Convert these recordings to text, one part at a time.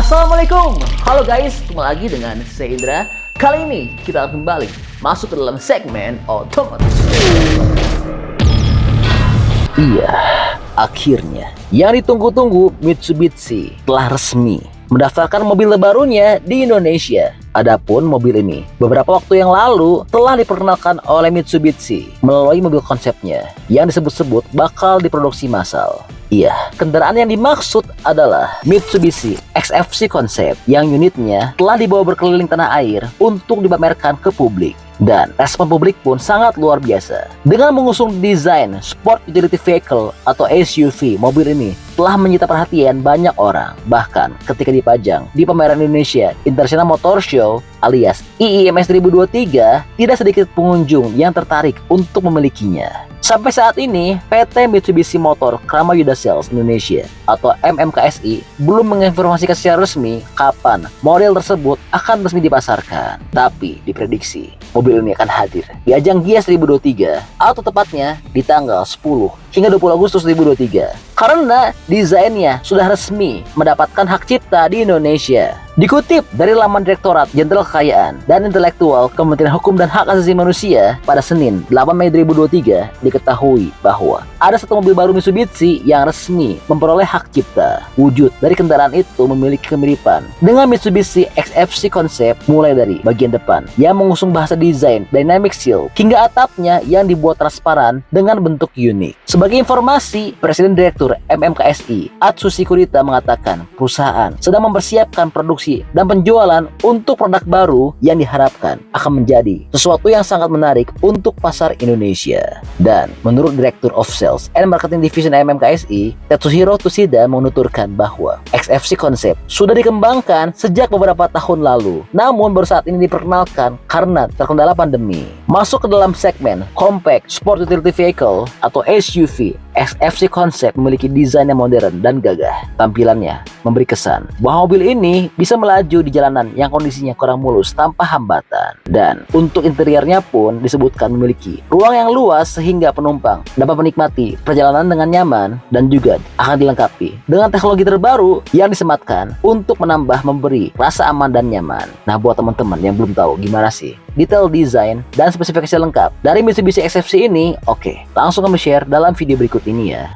Assalamualaikum, halo guys, ketemu lagi dengan saya Indra. Kali ini kita akan kembali masuk ke dalam segmen otomotif. Iya, akhirnya yang ditunggu-tunggu Mitsubishi telah resmi mendaftarkan mobil terbarunya di Indonesia. Adapun mobil ini beberapa waktu yang lalu telah diperkenalkan oleh Mitsubishi melalui mobil konsepnya yang disebut-sebut bakal diproduksi massal. Iya, kendaraan yang dimaksud adalah Mitsubishi XFC Concept yang unitnya telah dibawa berkeliling tanah air untuk dipamerkan ke publik. Dan respon publik pun sangat luar biasa. Dengan mengusung desain Sport Utility Vehicle atau SUV, mobil ini telah menyita perhatian banyak orang. Bahkan ketika dipajang di pameran Indonesia International Motor Show alias IIMS 2023, tidak sedikit pengunjung yang tertarik untuk memilikinya. Sampai saat ini, PT Mitsubishi Motor Kramayuda Sales Indonesia atau MMKSI belum menginformasikan secara resmi kapan model tersebut akan resmi dipasarkan. Tapi diprediksi mobil ini akan hadir di ajang Gias 2023 atau tepatnya di tanggal 10 hingga 20 Agustus 2023 karena desainnya sudah resmi mendapatkan hak cipta di Indonesia. Dikutip dari laman Direktorat Jenderal Kekayaan dan Intelektual Kementerian Hukum dan Hak Asasi Manusia pada Senin 8 Mei 2023 diketahui bahwa ada satu mobil baru Mitsubishi yang resmi memperoleh hak cipta. Wujud dari kendaraan itu memiliki kemiripan dengan Mitsubishi XFC Concept, mulai dari bagian depan yang mengusung bahasa desain Dynamic Shield hingga atapnya yang dibuat transparan dengan bentuk unik. Sebagai informasi, Presiden Direktur MMKSI Atsushi Kurita mengatakan perusahaan sedang mempersiapkan produksi dan penjualan untuk produk baru yang diharapkan akan menjadi sesuatu yang sangat menarik untuk pasar Indonesia. Dan menurut Direktur of Sales and Marketing Division MMKSI, Tetsuhiro Tsushida menuturkan bahwa XFC Concept sudah dikembangkan sejak beberapa tahun lalu, namun baru saat ini diperkenalkan karena terkendala pandemi. Masuk ke dalam segmen Compact Sport Utility Vehicle atau SUV, XFC Concept memiliki desain yang modern dan gagah. Tampilannya memberi kesan bahwa mobil ini bisa melaju di jalanan yang kondisinya kurang mulus tanpa hambatan. Dan untuk interiornya pun disebutkan memiliki ruang yang luas sehingga penumpang dapat menikmati perjalanan dengan nyaman, dan juga akan dilengkapi dengan teknologi terbaru yang disematkan untuk memberi rasa aman dan nyaman. Nah, buat teman-teman yang belum tahu gimana sih detail desain dan spesifikasi lengkap dari Mitsubishi XFC ini, oke, langsung kami share dalam video berikut ini ya.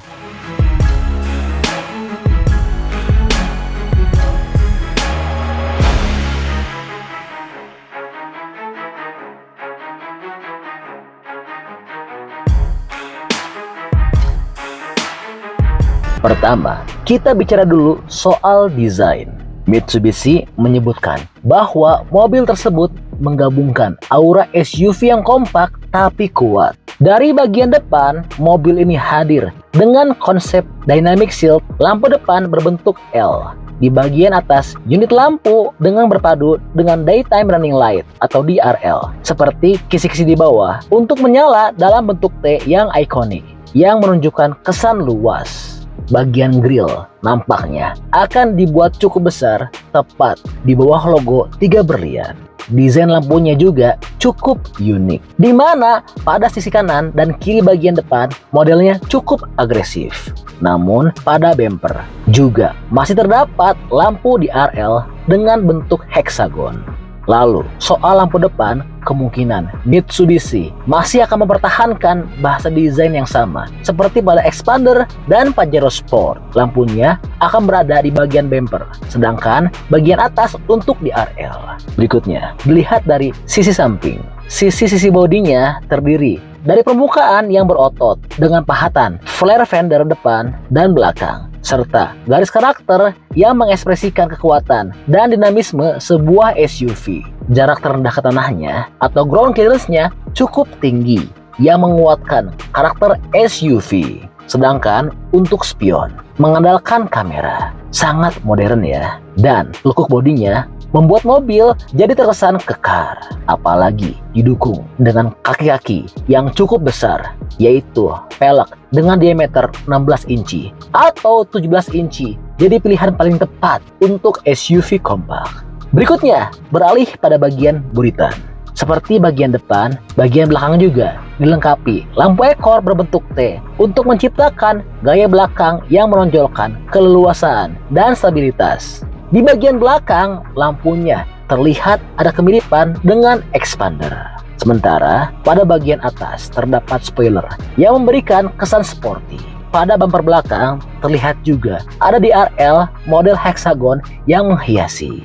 Pertama, kita bicara dulu soal desain. Mitsubishi menyebutkan bahwa mobil tersebut menggabungkan aura SUV yang kompak tapi kuat. Dari bagian depan, mobil ini hadir dengan konsep Dynamic Shield, lampu depan berbentuk L. Di bagian atas, unit lampu dengan berpadu dengan Daytime Running Light atau DRL, seperti kisi-kisi di bawah untuk menyala dalam bentuk T yang ikonik, yang menunjukkan kesan luas. Bagian grill nampaknya akan dibuat cukup besar, tepat di bawah logo 3 berlian. Desain lampunya juga cukup unik, di mana pada sisi kanan dan kiri bagian depan modelnya cukup agresif. Namun pada bumper juga masih terdapat lampu DRL dengan bentuk heksagon. Lalu, soal lampu depan, kemungkinan Mitsubishi masih akan mempertahankan bahasa desain yang sama seperti pada Expander dan Pajero Sport. Lampunya akan berada di bagian bumper, sedangkan bagian atas untuk DRL. Berikutnya, dilihat dari sisi samping. Sisi bodinya terdiri dari permukaan yang berotot dengan pahatan flare fender depan dan belakang, serta garis karakter yang mengekspresikan kekuatan dan dinamisme sebuah SUV. Jarak terendah ke tanahnya atau ground clearance-nya cukup tinggi yang menguatkan karakter SUV. Sedangkan untuk spion mengandalkan kamera, sangat modern ya. Dan lekuk bodinya membuat mobil jadi terkesan kekar, apalagi didukung dengan kaki-kaki yang cukup besar, yaitu pelek dengan diameter 16 inci atau 17 inci, jadi pilihan paling tepat untuk SUV kompak. Berikutnya, beralih pada bagian buritan. Seperti bagian depan, bagian belakang juga dilengkapi lampu ekor berbentuk T untuk menciptakan gaya belakang yang menonjolkan keleluasaan dan stabilitas. Di bagian belakang, lampunya terlihat ada kemiripan dengan expander. Sementara pada bagian atas terdapat spoiler yang memberikan kesan sporty. Pada bumper belakang terlihat juga ada DRL model hexagon yang menghiasi.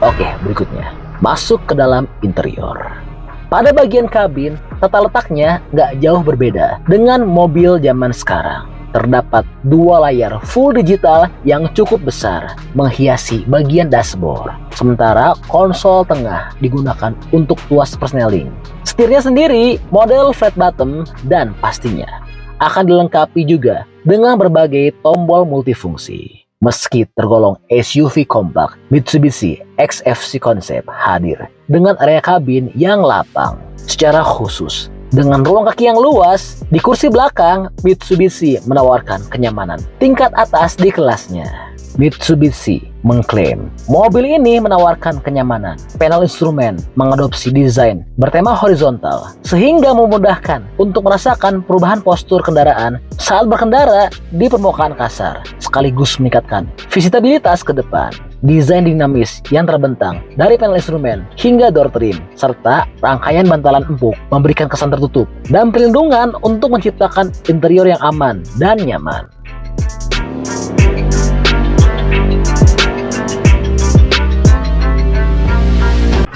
Oke, berikutnya masuk ke dalam interior. Pada bagian kabin, tata letaknya nggak jauh berbeda dengan mobil zaman sekarang. Terdapat dua layar full digital yang cukup besar menghiasi bagian dashboard. Sementara konsol tengah digunakan untuk tuas persneling. Setirnya sendiri model flat bottom dan pastinya akan dilengkapi juga dengan berbagai tombol multifungsi. Meski tergolong SUV kompak, Mitsubishi XFC Concept hadir dengan area kabin yang lapang. Secara khusus, dengan ruang kaki yang luas, di kursi belakang, Mitsubishi menawarkan kenyamanan tingkat atas di kelasnya. Mitsubishi mengklaim mobil ini menawarkan kenyamanan. Panel instrumen mengadopsi desain bertema horizontal sehingga memudahkan untuk merasakan perubahan postur kendaraan saat berkendara di permukaan kasar, sekaligus meningkatkan visitabilitas ke depan. Desain dinamis yang terbentang dari panel instrumen hingga door trim serta rangkaian bantalan empuk memberikan kesan tertutup dan perlindungan untuk menciptakan interior yang aman dan nyaman.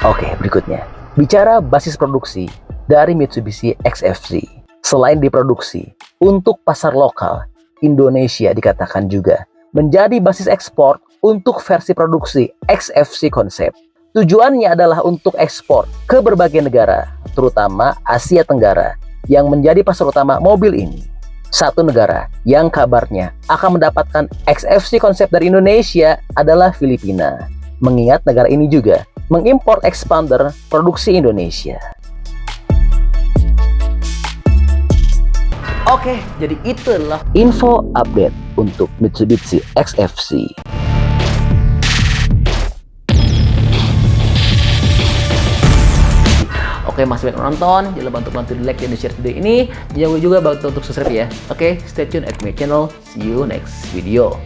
Oke, berikutnya. Bicara basis produksi dari Mitsubishi XFC. Selain diproduksi untuk pasar lokal, Indonesia dikatakan juga menjadi basis ekspor untuk versi produksi XFC Concept. Tujuannya adalah untuk ekspor ke berbagai negara, terutama Asia Tenggara, yang menjadi pasar utama mobil ini. Satu negara yang kabarnya akan mendapatkan XFC Concept dari Indonesia adalah Filipina. Mengingat negara ini juga mengimpor expander produksi Indonesia. Oke, jadi itu adalah info update untuk Mitsubishi XFC. Oke, masih banyak nonton, jangan lupa untuk bantu di like dan di share video ini. Jangan lupa juga bantu untuk subscribe ya. Oke, stay tune at my channel. See you next video.